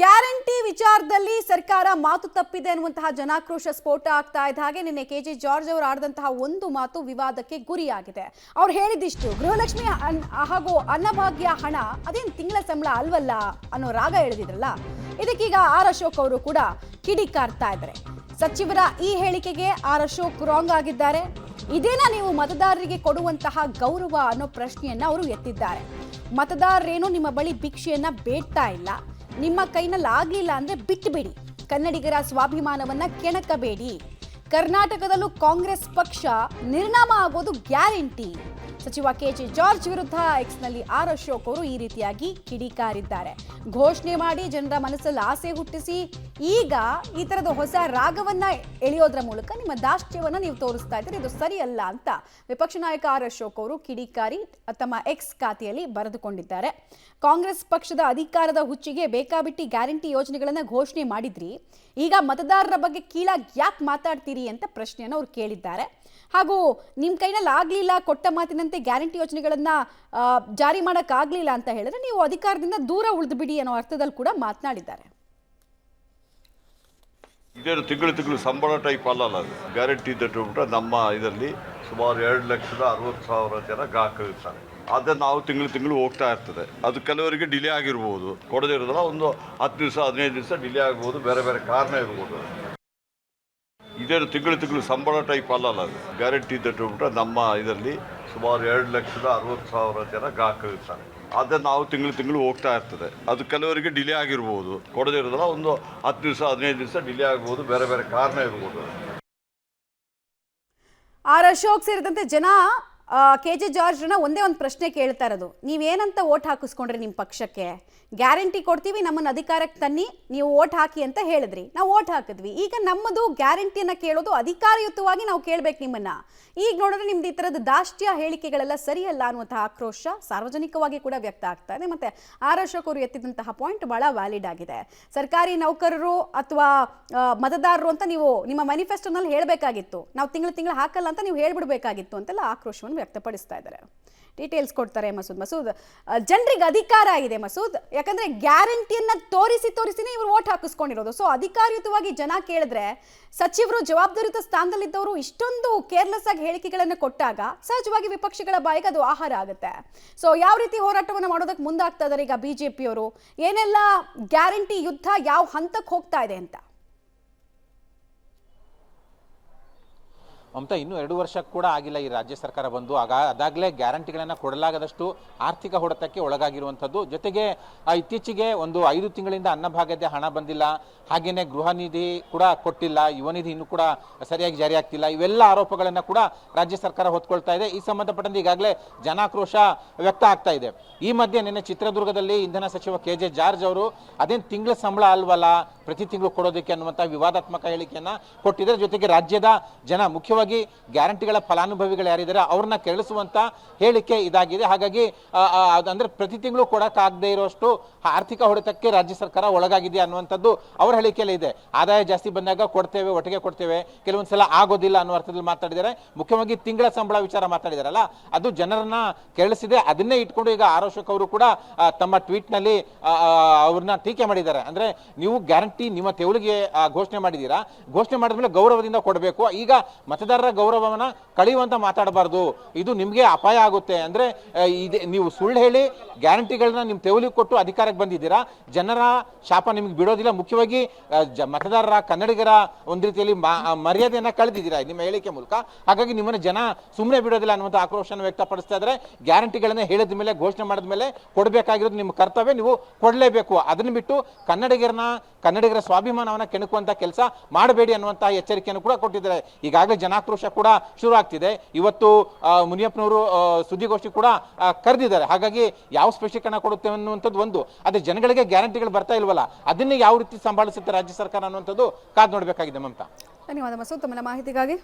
Guarantee ವಿಚಾರದಲ್ಲಿ ಸರ್ಕಾರ ಮಾತು ತಪ್ಪಿದೆ ಅನ್ನುವಂತಹ ಜನಾಕ್ರೋಶ ಸ್ಫೋಟ ಆಗ್ತಾ ಇದ್ದ ಹಾಗೆ ನಿನ್ನೆ ಕೆಜೆ ಜಾರ್ಜ್ ಅವರು ಆಡಿದಂತಹ ಒಂದು ಮಾತು ವಿವಾದಕ್ಕೆ ಗುರಿಯಾಗಿದೆ. ಅವ್ರು ಹೇಳಿದಿಷ್ಟು ಗೃಹಲಕ್ಷ್ಮಿ ಹಾಗೂ ಅನ್ನಭಾಗ್ಯ ಹಣ ಅದೇನು ತಿಂಗಳ ಸಂಬಳ ಅಲ್ವಲ್ಲ ಅನ್ನೋ ರಾಗ ಎಳೆದಿದ್ರಲ್ಲ, ಇದಕ್ಕೀಗ ಆರ್ ಅಶೋಕ್ ಅವರು ಕೂಡ ಕಿಡಿಕಾರ್ತಾ ಇದ್ದಾರೆ. ಸಚಿವರ ಈ ಹೇಳಿಕೆಗೆ ಆರ್ ಅಶೋಕ್ ರಾಂಗ್ ಆಗಿದ್ದಾರೆ. ಇದೇನಾ ನೀವು ಮತದಾರರಿಗೆ ಕೊಡುವಂತಹ ಗೌರವ ಅನ್ನೋ ಪ್ರಶ್ನೆಯನ್ನ ಅವರು ಎತ್ತಿದ್ದಾರೆ. ಮತದಾರರೇನು ನಿಮ್ಮ ಬಳಿ ಭಿಕ್ಷೆಯನ್ನ ಬೇಡ್ತಾ ಇಲ್ಲ, ನಿಮ್ಮ ಕೈನಲ್ಲಿ ಆಗ್ಲಿಲ್ಲ ಅಂದ್ರೆ ಬಿಟ್ಟುಬಿಡಿ, ಕನ್ನಡಿಗರ ಸ್ವಾಭಿಮಾನವನ್ನ ಕೆಣಕಬೇಡಿ, ಕರ್ನಾಟಕದಲ್ಲೂ ಕಾಂಗ್ರೆಸ್ ಪಕ್ಷ ನಿರ್ನಾಮ ಆಗೋದು ಗ್ಯಾರಂಟಿ. ಸಚಿವ ಕೆಜೆ ಜಾರ್ಜ್ ವಿರುದ್ಧ ಎಕ್ಸ್ನಲ್ಲಿ ಆರ್ ಅಶೋಕ್ ಅವರು ಈ ರೀತಿಯಾಗಿ ಕಿಡಿಕಾರಿದ್ದಾರೆ. ಘೋಷಣೆ ಮಾಡಿ ಜನರ ಮನಸ್ಸಲ್ಲಿ ಆಸೆ ಹುಟ್ಟಿಸಿ ಈಗ ಈ ತರದ ಹೊಸ ರಾಗವನ್ನ ಎಳೆಯೋದ್ರ ಮೂಲಕ ನಿಮ್ಮ ದಾಷ್ಟ್ಯವನ್ನ ನೀವು ತೋರಿಸ್ತಾ ಇದ್ದೀರಿ, ಇದು ಸರಿಯಲ್ಲ ಅಂತ ವಿಪಕ್ಷ ನಾಯಕ ಆರ್ ಅಶೋಕ್ ಅವರು ಕಿಡಿಕಾರಿ ತಮ್ಮ ಎಕ್ಸ್ ಖಾತೆಯಲ್ಲಿ ಬರೆದುಕೊಂಡಿದ್ದಾರೆ. ಕಾಂಗ್ರೆಸ್ ಪಕ್ಷದ ಅಧಿಕಾರದ ಹುಚ್ಚಿಗೆ ಬೇಕಾಬಿಟ್ಟಿ ಗ್ಯಾರಂಟಿ ಯೋಜನೆಗಳನ್ನ ಘೋಷಣೆ ಮಾಡಿದ್ರಿ, ಈಗ ಮತದಾರರ ಬಗ್ಗೆ ಕೀಳಾಗಿ ಯಾಕೆ ಮಾತಾಡ್ತೀರಿ ಅಂತ ಪ್ರಶ್ನೆಯನ್ನು ಅವರು ಕೇಳಿದ್ದಾರೆ. ಹಾಗೂ ನಿಮ್ಮ ಕೈನಲ್ಲಿ ಆಗ್ಲಿಲ್ಲ, ಕೊಟ್ಟ ಮಾತಿನಂತೆ ಗ್ಯಾರಂಟಿ ಯೋಜನೆಗಳನ್ನ ಜಾರಿ ಮಾಡೋಕ್ಕಾಗಲಿಲ್ಲ ಅಂತ ಹೇಳಿದ್ರೆ ನೀವು ಅಧಿಕಾರದಿಂದ ದೂರ ಉಳಿದು ಬಿಡಿ ಅನ್ನೋ ಅರ್ಥದಲ್ಲಿ ಕೂಡ ಮಾತನಾಡಿದ್ದಾರೆ. ಇದೇನು ತಿಂಗಳು ಸಂಬಳ ಟೈಪ್ ಅಲ್ಲ, ಅದು ಗ್ಯಾರಂಟಿ ಇದ್ಬಿಟ್ರೆ ನಮ್ಮ ಇದರಲ್ಲಿ ಸುಮಾರು 2,60,000 ಜನ ಗ್ರಾಹಕರು ಇರ್ತಾರೆ. ಅದನ್ನು ನಾವು ತಿಂಗಳು ಹೋಗ್ತಾ ಇರ್ತದೆ. ಅದು ಕೆಲವರಿಗೆ ಡಿಲೇ ಆಗಿರ್ಬೋದು, ಕೊಡದೇ ಇರೋದಲ್ಲ, ಒಂದು 10 ದಿವಸ 15 ದಿವಸ ಡಿಲೇ ಆಗ್ಬೋದು, ಬೇರೆ ಬೇರೆ ಕಾರಣ ಇರ್ಬೋದು. ಇದೇನು ತಿಂಗಳು ಸಂಬಳ ಟೈಪ್ ಅಲ್ಲ, ಅದು ಗ್ಯಾರಂಟಿ ಇದ್ಬಿಟ್ರೆ ನಮ್ಮ ಇದರಲ್ಲಿ ಸುಮಾರು 2,60,000 ಜನ ಗ್ರಾಹಕರು ಇರ್ತಾರೆ. ಅದನ್ನು ನಾವು ತಿಂಗಳು ಹೋಗ್ತಾ ಇರ್ತದೆ. ಅದು ಕೆಲವರಿಗೆ ಡಿಲೇ ಆಗಿರ್ಬೋದು, ಕೊಡದೇ ಇರೋದಲ್ಲ, ಒಂದು 10 ದಿವಸ 15 ದಿವಸ ಡಿಲೇ ಆಗ್ಬೋದು, ಬೇರೆ ಬೇರೆ ಕಾರಣ ಇರ್ಬೋದು. ಆರ್ ಅಶೋಕ್ ಸೇರಿದಂತೆ ಜನ ಕೆಜೆ ಜಾರ್ಜ್ನ ಒಂದೇ ಒಂದು ಪ್ರಶ್ನೆ ಕೇಳ್ತಾ ಇರೋದು, ನೀವೇನಂತ ಓಟ್ ಹಾಕಿಸ್ಕೊಂಡ್ರಿ ನಿಮ್ಮ ಪಕ್ಷಕ್ಕೆ? ಗ್ಯಾರಂಟಿ ಕೊಡ್ತೀವಿ, ನಮ್ಮನ್ನು ಅಧಿಕಾರಕ್ಕೆ ತನ್ನಿ, ನೀವು ಓಟ್ ಹಾಕಿ ಅಂತ ಹೇಳಿದ್ರಿ, ನಾವು ಓಟ್ ಹಾಕಿದ್ವಿ. ಈಗ ನಮ್ಮದು ಗ್ಯಾರಂಟಿಯನ್ನು ಕೇಳೋದು ಅಧಿಕಾರಯುತವಾಗಿ ನಾವು ಕೇಳಬೇಕು ನಿಮ್ಮನ್ನ. ಈಗ ನೋಡಿದ್ರೆ ನಿಮ್ದು ಈ ಥರದ ದಾಷ್ಟ್ಯ ಹೇಳಿಕೆಗಳೆಲ್ಲ ಸರಿಯಲ್ಲ ಅನ್ನುವಂತಹ ಆಕ್ರೋಶ ಸಾರ್ವಜನಿಕವಾಗಿ ಕೂಡ ವ್ಯಕ್ತ ಆಗ್ತಾ ಇದೆ. ಮತ್ತೆ ಆರ್ ಅಶೋಕ್ ಅವರು ಎತ್ತಿದಂತಹ ಪಾಯಿಂಟ್ ಬಹಳ ವ್ಯಾಲಿಡ್ ಆಗಿದೆ. ಸರ್ಕಾರಿ ನೌಕರರು ಅಥವಾ ಮತದಾರರು ಅಂತ ನೀವು ನಿಮ್ಮ ಮ್ಯಾನಿಫೆಸ್ಟೋನಲ್ಲಿ ಹೇಳಬೇಕಾಗಿತ್ತು, ನಾವು ತಿಂಗಳು ಹಾಕಲ್ಲ ಅಂತ ನೀವು ಹೇಳ್ಬಿಡ್ಬೇಕಾಗಿತ್ತು ಅಂತೆಲ್ಲ ಆಕ್ರೋಶವನ್ನು ವ್ಯಕ್ತಪಡಿಸ್ತಾ ಇದ್ದಾರೆ. ಡೀಟೇಲ್ಸ್ ಕೊಡ್ತಾರೆ ಮಸೂದ್. ಜನರಿಗೆ ಅಧಿಕಾರ ಇದೆ ಮಸೂದ್, ಯಾಕಂದ್ರೆ ಗ್ಯಾರಂಟಿಯನ್ನ ತೋರಿಸಿನೇ ಇವರು ಓಟ್ ಹಾಕಿಸ್ಕೊಂಡಿರೋದು. ಸೊ ಅಧಿಕಾರಯುತವಾಗಿ ಜನ ಕೇಳಿದ್ರೆ ಸಚಿವರು ಜವಾಬ್ದಾರಿಯುತ ಸ್ಥಾನದಲ್ಲಿದ್ದವರು ಇಷ್ಟೊಂದು ಕೇರ್ಲೆಸ್ ಆಗಿ ಹೇಳಿಕೆಗಳನ್ನು ಕೊಟ್ಟಾಗ ಸಹಜವಾಗಿ ವಿಪಕ್ಷಗಳ ಬಾಯಿಗೆ ಅದು ಆಹಾರ ಆಗುತ್ತೆ. ಸೊ ಯಾವ ರೀತಿ ಹೋರಾಟವನ್ನು ಮಾಡೋದಕ್ಕೆ ಮುಂದಾಗ್ತಾ ಇದ್ದಾರೆ ಈಗ ಬಿಜೆಪಿಯವರು, ಏನೆಲ್ಲ ಗ್ಯಾರಂಟಿ ಯುದ್ಧ ಯಾವ ಹಂತಕ್ಕೆ ಹೋಗ್ತಾ ಇದೆ ಅಂತ? ಮಮತಾ, ಇನ್ನೂ 2 ವರ್ಷ ಕೂಡ ಆಗಿಲ್ಲ ಈ ರಾಜ್ಯ ಸರ್ಕಾರ ಬಂದು. ಅದಾಗಲೇ ಗ್ಯಾರಂಟಿಗಳನ್ನು ಕೊಡಲಾಗದಷ್ಟು ಆರ್ಥಿಕ ಹೊಡೆತಕ್ಕೆ ಒಳಗಾಗಿರುವಂಥದ್ದು. ಜೊತೆಗೆ ಇತ್ತೀಚೆಗೆ ಒಂದು 5 ತಿಂಗಳಿಂದ ಅನ್ನಭಾಗ್ಯದ ಹಣ ಬಂದಿಲ್ಲ, ಹಾಗೆಯೇ ಗೃಹ ನಿಧಿ ಕೂಡ ಕೊಟ್ಟಿಲ್ಲ, ಯುವ ನಿಧಿ ಇನ್ನೂ ಕೂಡ ಸರಿಯಾಗಿ ಜಾರಿ ಆಗ್ತಿಲ್ಲ. ಇವೆಲ್ಲ ಆರೋಪಗಳನ್ನು ಕೂಡ ರಾಜ್ಯ ಸರ್ಕಾರ ಹೊತ್ಕೊಳ್ತಾ ಇದೆ. ಈ ಸಂಬಂಧಪಟ್ಟಂತೆ ಈಗಾಗಲೇ ಜನಾಕ್ರೋಶ ವ್ಯಕ್ತ ಆಗ್ತಾ ಇದೆ. ಈ ಮಧ್ಯೆ ನಿನ್ನೆ ಚಿತ್ರದುರ್ಗದಲ್ಲಿ ಇಂಧನ ಸಚಿವ ಕೆಜೆ ಜಾರ್ಜ್ ಅವರು ಅದೇನು ತಿಂಗಳ ಸಂಬಳ ಅಲ್ವಲ್ಲ, ಪ್ರತಿ ತಿಂಗಳು ಕೊಡೋದಕ್ಕೆ ಅನ್ನುವಂಥ ವಿವಾದಾತ್ಮಕ ಹೇಳಿಕೆಯನ್ನು ಕೊಟ್ಟಿದ್ದಾರೆ. ಜೊತೆಗೆ ರಾಜ್ಯದ ಜನ, ಮುಖ್ಯವಾಗಿ ಗ್ಯಾರಂಟಿಗಳ ಫಲಾನುಭವಿಗಳು ಯಾರಿದ್ದಾರೆ ಅವ್ರನ್ನ ಕೆರಳಿಸುವಂತ ಹೇಳಿಕೆ ಇದಾಗಿದೆ. ಹಾಗಾಗಿ ಅಂದ್ರೆ ಪ್ರತಿ ತಿಂಗಳು ಕೊಡಕ್ಕಾಗದೇ ಇರುವಷ್ಟು ಆರ್ಥಿಕ ಹೊಡೆತಕ್ಕೆ ರಾಜ್ಯ ಸರ್ಕಾರ ಒಳಗಾಗಿದೆ ಅನ್ನುವಂಥದ್ದು ಅವರ ಹೇಳಿಕೆಯಲ್ಲಿ ಇದೆ. ಆದಾಯ ಜಾಸ್ತಿ ಬಂದಾಗ ಕೊಡ್ತೇವೆ, ಒಟ್ಟಿಗೆ ಕೊಡ್ತೇವೆ, ಕೆಲವೊಂದ್ಸಲ ಆಗೋದಿಲ್ಲ ಅನ್ನೋ ಅರ್ಥದಲ್ಲಿ ಮಾತಾಡಿದ್ದಾರೆ. ಮುಖ್ಯವಾಗಿ ತಿಂಗಳ ಸಂಬಳ ವಿಚಾರ ಮಾತಾಡಿದಾರಲ್ಲ, ಅದು ಜನರನ್ನ ಕೆರಳಿಸಿದೆ. ಅದನ್ನೇ ಇಟ್ಕೊಂಡು ಈಗ ಆರ್ ಅಶೋಕ್ ಅವರು ಕೂಡ ತಮ್ಮ ಟ್ವೀಟ್ ನಲ್ಲಿ ಅವ್ರನ್ನ ಟೀಕೆ ಮಾಡಿದ್ದಾರೆ. ಅಂದ್ರೆ ನೀವು ಗ್ಯಾರಂಟಿ ನಿಮ್ಮ ತೆವಳಿಗೆ ಘೋಷಣೆ ಮಾಡಿದೀರಾ, ಘೋಷಣೆ ಮಾಡಿದ್ಮೇಲೆ ಗೌರವದಿಂದ ಕೊಡಬೇಕು. ಈಗ ಮತದಾರರ ಗೌರವವನ್ನ ಕಳೆಯುವಂತ ಮಾತಾಡಬಾರ್ದು, ಇದು ನಿಮ್ಗೆ ಅಪಾಯ ಆಗುತ್ತೆ. ಅಂದ್ರೆ ನೀವು ಸುಳ್ಳು ಹೇಳಿ ಗ್ಯಾರಂಟಿಗಳನ್ನ ನಿಮ್ ತೆವಲಿಗೆ ಕೊಟ್ಟು ಅಧಿಕಾರಕ್ಕೆ ಬಂದಿದ್ದೀರಾ, ಜನರ ಶಾಪ ನಿಮ್ಗೆ ಬಿಡೋದಿಲ್ಲ. ಮುಖ್ಯವಾಗಿ ಮತದಾರರ, ಕನ್ನಡಿಗರ ಒಂದ್ ರೀತಿಯಲ್ಲಿ ಮರ್ಯಾದೆಯನ್ನ ಕಳೆದಿದ್ದೀರಾ ನಿಮ್ಮ ಹೇಳಿಕೆ ಮೂಲಕ. ಹಾಗಾಗಿ ನಿಮ್ಮನ್ನ ಜನ ಸುಮ್ಮನೆ ಬಿಡೋದಿಲ್ಲ ಅನ್ನುವಂಥ ಆಕ್ರೋಶನ ವ್ಯಕ್ತಪಡಿಸ್ತಾ ಇದ್ದಾರೆ. ಗ್ಯಾರಂಟಿಗಳನ್ನ ಹೇಳಿದ ಮೇಲೆ, ಘೋಷಣೆ ಮಾಡಿದ ಮೇಲೆ ಕೊಡಬೇಕಾಗಿರೋದು ನಿಮ್ಮ ಕರ್ತವ್ಯ, ನೀವು ಕೊಡಲೇಬೇಕು. ಅದನ್ನ ಬಿಟ್ಟು ಕನ್ನಡಿಗರ ಸ್ವಾಭಿಮಾನವನ್ನ ಕೆಣಕುವಂತ ಕೆಲಸ ಮಾಡಬೇಡಿ ಅನ್ನುವಂತಹ ಎಚ್ಚರಿಕೆಯನ್ನು ಕೂಡ ಕೊಟ್ಟಿದ್ದಾರೆ. ಈಗಾಗಲೇ ಜನಾಕ್ರೋಶ ಕೂಡ ಶುರು ಆಗ್ತಿದೆ. ಇವತ್ತು ಮುನಿಯಪ್ಪನವರು ಸುದ್ದಿಗೋಷ್ಠಿ ಕೂಡ ಕರೆದಿದ್ದಾರೆ. ಹಾಗಾಗಿ ಯಾವ ಸ್ಪಷ್ಟೀಕರಣ ಕೊಡುತ್ತೆ ಅನ್ನುವಂಥದ್ದು ಒಂದು, ಅದೇ ಜನಗಳಿಗೆ ಗ್ಯಾರಂಟಿಗಳು ಬರ್ತಾ ಇಲ್ವಲ್ಲ, ಅದನ್ನೇ ಯಾವ ರೀತಿ ಸಂಭಾಳಿಸುತ್ತೆ ರಾಜ್ಯ ಸರ್ಕಾರ ಅನ್ನುವಂಥದ್ದು ಕಾದು ನೋಡಬೇಕಾಗಿದೆ. ಮಮತಾ, ಧನ್ಯವಾದ ಮಸೂದ್ ತಮ್ಮ ಮಾಹಿತಿಗಾಗಿ.